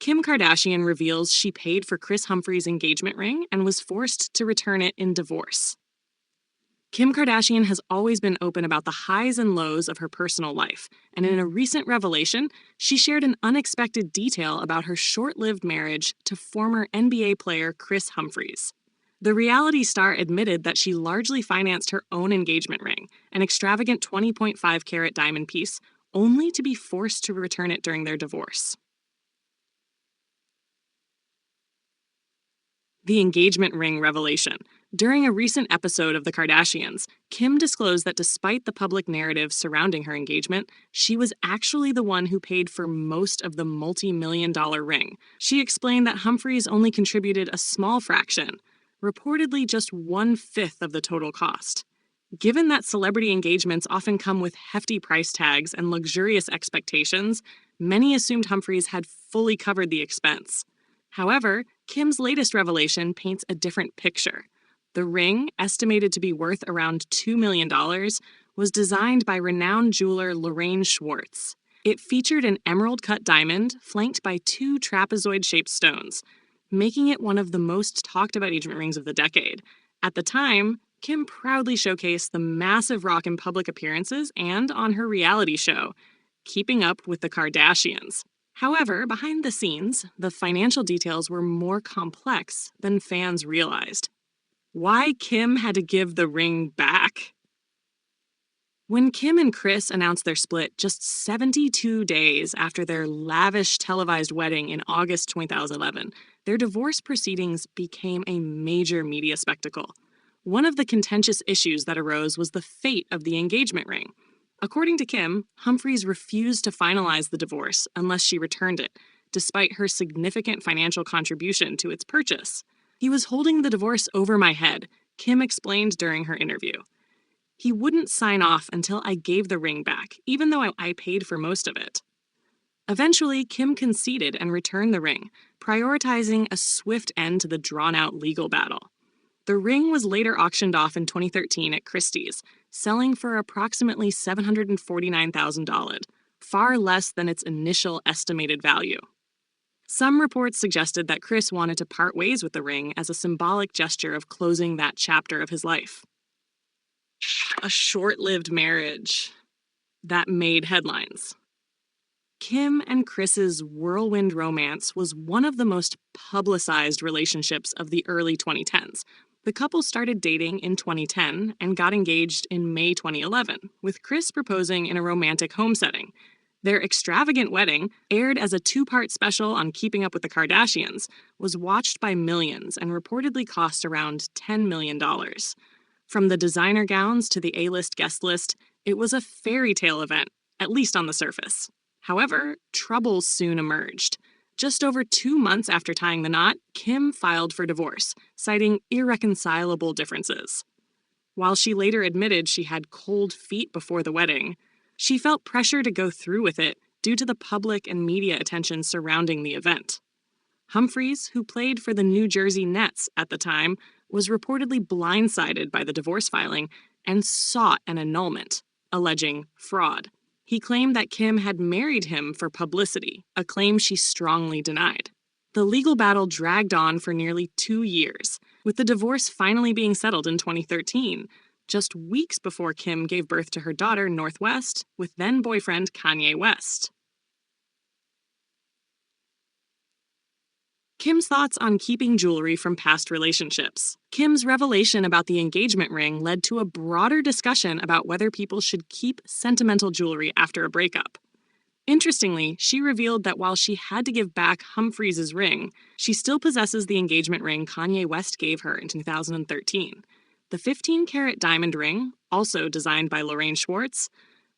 Kim Kardashian reveals she paid for Kris Humphrey's engagement ring and was forced to return it in divorce. Kim Kardashian has always been open about the highs and lows of her personal life, and in a recent revelation, she shared an unexpected detail about her short-lived marriage to former NBA player Kris Humphries. The reality star admitted that she largely financed her own engagement ring, an extravagant 20.5-carat diamond piece, only to be forced to return it during their divorce. The engagement ring revelation. During a recent episode of The Kardashians, Kim disclosed that despite the public narrative surrounding her engagement, she was actually the one who paid for most of the multi-million-dollar ring. She explained that Humphries only contributed a small fraction, reportedly just 1/5 of the total cost. Given that celebrity engagements often come with hefty price tags and luxurious expectations, many assumed Humphries had fully covered the expense. However, Kim's latest revelation paints a different picture. The ring, estimated to be worth around $2 million, was designed by renowned jeweler Lorraine Schwartz. It featured an emerald-cut diamond flanked by 2 trapezoid-shaped stones, making it one of the most talked-about engagement rings of the decade. At the time, Kim proudly showcased the massive rock in public appearances and on her reality show, Keeping Up with the Kardashians. However, behind the scenes, the financial details were more complex than fans realized. Why Kim had to give the ring back? When Kim and Kris announced their split just 72 days after their lavish televised wedding in August 2011, their divorce proceedings became a major media spectacle. One of the contentious issues that arose was the fate of the engagement ring. According to Kim, Humphries refused to finalize the divorce unless she returned it, despite her significant financial contribution to its purchase. "He was holding the divorce over my head," Kim explained during her interview. "He wouldn't sign off until I gave the ring back, even though I paid for most of it." Eventually, Kim conceded and returned the ring, prioritizing a swift end to the drawn-out legal battle. The ring was later auctioned off in 2013 at Christie's, selling for approximately $749,000, far less than its initial estimated value. Some reports suggested that Kris wanted to part ways with the ring as a symbolic gesture of closing that chapter of his life. A short-lived marriage that made headlines. Kim and Kris's whirlwind romance was one of the most publicized relationships of the early 2010s. The couple started dating in 2010 and got engaged in May 2011, with Kris proposing in a romantic home setting. Their extravagant wedding, aired as a 2-part special on Keeping Up with the Kardashians, was watched by millions and reportedly cost around $10 million. From the designer gowns to the A-list guest list, it was a fairy tale event, at least on the surface. However, troubles soon emerged. Just over 2 months after tying the knot, Kim filed for divorce, citing irreconcilable differences. While she later admitted she had cold feet before the wedding, she felt pressure to go through with it due to the public and media attention surrounding the event. Humphries, who played for the New Jersey Nets at the time, was reportedly blindsided by the divorce filing and sought an annulment, alleging fraud. He claimed that Kim had married him for publicity, a claim she strongly denied. The legal battle dragged on for nearly 2 years, with the divorce finally being settled in 2013, just weeks before Kim gave birth to her daughter, Northwest, with then-boyfriend Kanye West. Kim's thoughts on keeping jewelry from past relationships. Kim's revelation about the engagement ring led to a broader discussion about whether people should keep sentimental jewelry after a breakup. Interestingly, she revealed that while she had to give back Humphries' ring, she still possesses the engagement ring Kanye West gave her in 2013. The 15-carat diamond ring, also designed by Lorraine Schwartz,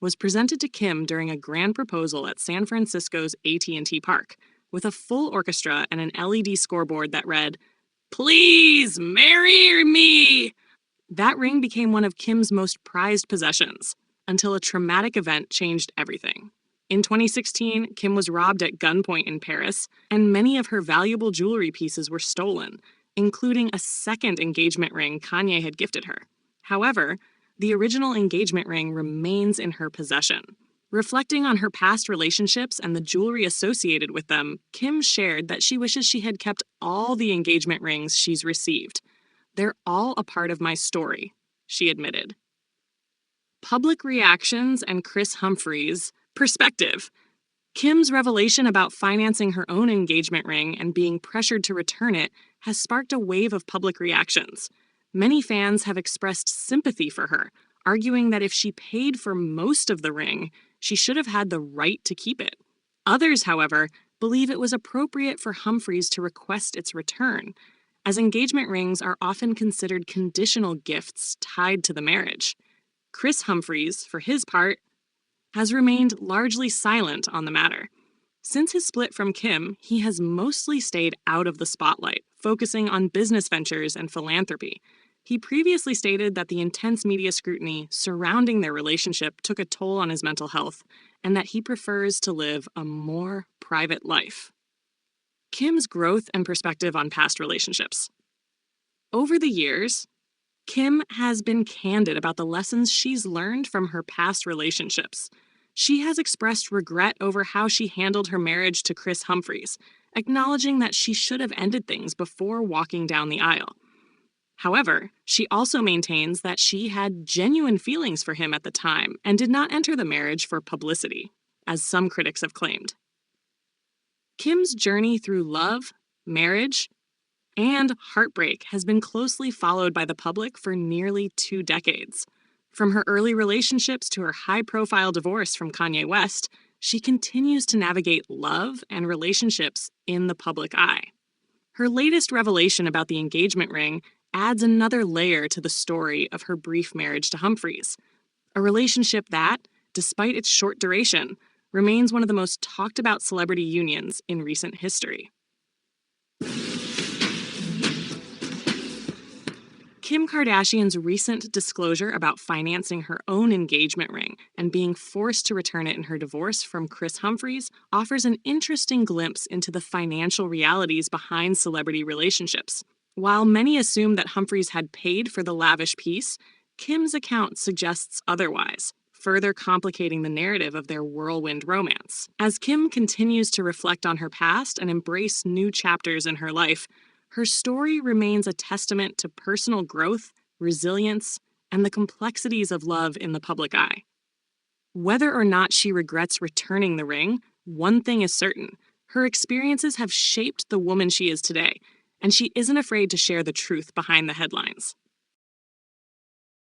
was presented to Kim during a grand proposal at San Francisco's AT&T Park, with a full orchestra and an LED scoreboard that read, "Please marry me!" That ring became one of Kim's most prized possessions, until a traumatic event changed everything. In 2016, Kim was robbed at gunpoint in Paris, and many of her valuable jewelry pieces were stolen, including a second engagement ring Kanye had gifted her. However, the original engagement ring remains in her possession. Reflecting on her past relationships and the jewelry associated with them, Kim shared that she wishes she had kept all the engagement rings she's received. "They're all a part of my story," she admitted. Public reactions and Kris Humphries' perspective. Kim's revelation about financing her own engagement ring and being pressured to return it has sparked a wave of public reactions. Many fans have expressed sympathy for her, arguing that if she paid for most of the ring, she should have had the right to keep it. Others, however, believe it was appropriate for Humphries to request its return, as engagement rings are often considered conditional gifts tied to the marriage. Kris Humphries, for his part, has remained largely silent on the matter. Since his split from Kim, he has mostly stayed out of the spotlight, focusing on business ventures and philanthropy. He previously stated that the intense media scrutiny surrounding their relationship took a toll on his mental health, and that he prefers to live a more private life. Kim's growth and perspective on past relationships. Over the years, Kim has been candid about the lessons she's learned from her past relationships. She has expressed regret over how she handled her marriage to Kris Humphries, acknowledging that she should have ended things before walking down the aisle. However, she also maintains that she had genuine feelings for him at the time and did not enter the marriage for publicity, as some critics have claimed. Kim's journey through love, marriage, and heartbreak has been closely followed by the public for nearly 2 decades. From her early relationships to her high-profile divorce from Kanye West, she continues to navigate love and relationships in the public eye. Her latest revelation about the engagement ring adds another layer to the story of her brief marriage to Humphries, a relationship that, despite its short duration, remains one of the most talked-about celebrity unions in recent history. Kim Kardashian's recent disclosure about financing her own engagement ring and being forced to return it in her divorce from Kris Humphries offers an interesting glimpse into the financial realities behind celebrity relationships. While many assume that Humphries had paid for the lavish piece, Kim's account suggests otherwise, further complicating the narrative of their whirlwind romance. As Kim continues to reflect on her past and embrace new chapters in her life, her story remains a testament to personal growth, resilience, and the complexities of love in the public eye. Whether or not she regrets returning the ring, one thing is certain: her experiences have shaped the woman she is today, and she isn't afraid to share the truth behind the headlines.